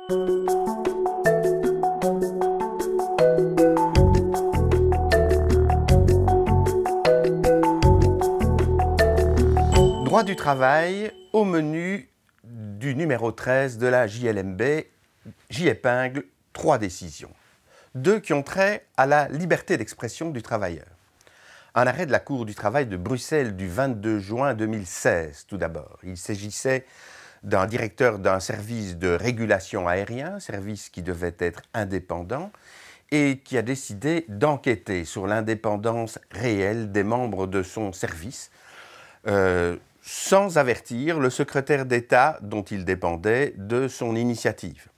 Droit du travail au menu du numéro 13 de la JLMB. J'y épingle 3 décisions. 2 qui ont trait à la liberté d'expression du travailleur. Un arrêt de la Cour du travail de Bruxelles du 22 juin 2016, tout d'abord. Il s'agissait d'un directeur d'un service de régulation aérien, service qui devait être indépendant, et qui a décidé d'enquêter sur l'indépendance réelle des membres de son service, sans avertir le secrétaire d'État dont il dépendait de son initiative.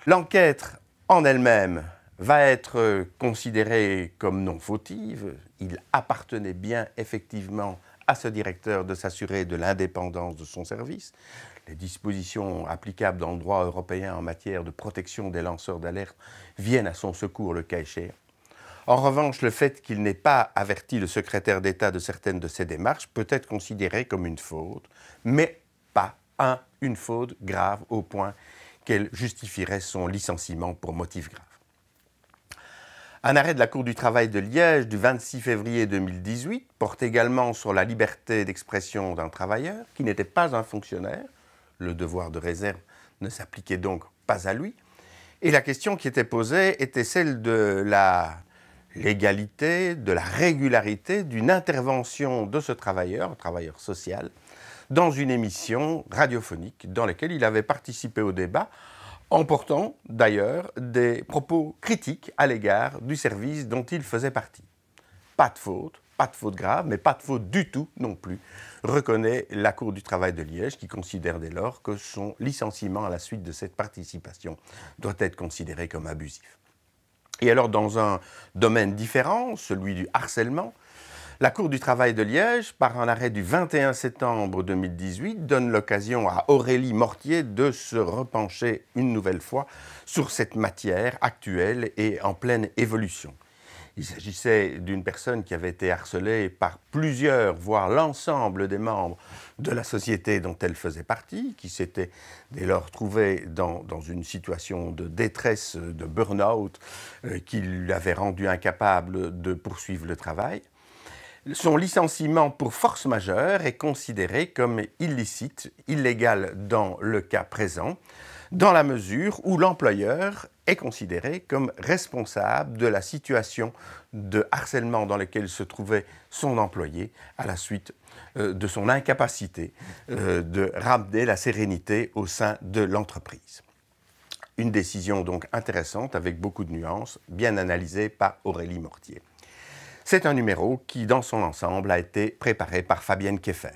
L'enquête en elle-même va être considérée comme non fautive. Il appartenait bien effectivement à ce directeur de s'assurer de l'indépendance de son service. Les dispositions applicables dans le droit européen en matière de protection des lanceurs d'alerte viennent à son secours le cas échéant. En revanche, le fait qu'il n'ait pas averti le secrétaire d'État de certaines de ses démarches peut être considéré comme une faute, mais pas une faute grave au point qu'elle justifierait son licenciement pour motif grave. Un arrêt de la Cour du travail de Liège du 26 février 2018 porte également sur la liberté d'expression d'un travailleur qui n'était pas un fonctionnaire. Le devoir de réserve ne s'appliquait donc pas à lui. Et la question qui était posée était celle de la légalité, de la régularité d'une intervention de ce travailleur, un travailleur social, dans une émission radiophonique dans laquelle il avait participé au débat, en portant d'ailleurs des propos critiques à l'égard du service dont il faisait partie. Pas de faute grave, mais pas de faute du tout non plus, reconnaît la Cour du travail de Liège qui considère dès lors que son licenciement à la suite de cette participation doit être considéré comme abusif. Et alors dans un domaine différent, celui du harcèlement, la Cour du travail de Liège, par un arrêt du 21 septembre 2018, donne l'occasion à Aurélie Mortier de se repencher une nouvelle fois sur cette matière actuelle et en pleine évolution. Il s'agissait d'une personne qui avait été harcelée par plusieurs, voire l'ensemble des membres de la société dont elle faisait partie, qui s'était dès lors trouvée dans une situation de détresse, de burn-out, qui l'avait rendu incapable de poursuivre le travail. Son licenciement pour force majeure est considéré comme illicite, illégal dans le cas présent, dans la mesure où l'employeur est considéré comme responsable de la situation de harcèlement dans laquelle se trouvait son employé à la suite de son incapacité de ramener la sérénité au sein de l'entreprise. Une décision donc intéressante avec beaucoup de nuances, bien analysée par Aurélie Mortier. C'est un numéro qui, dans son ensemble, a été préparé par Fabienne Keffer.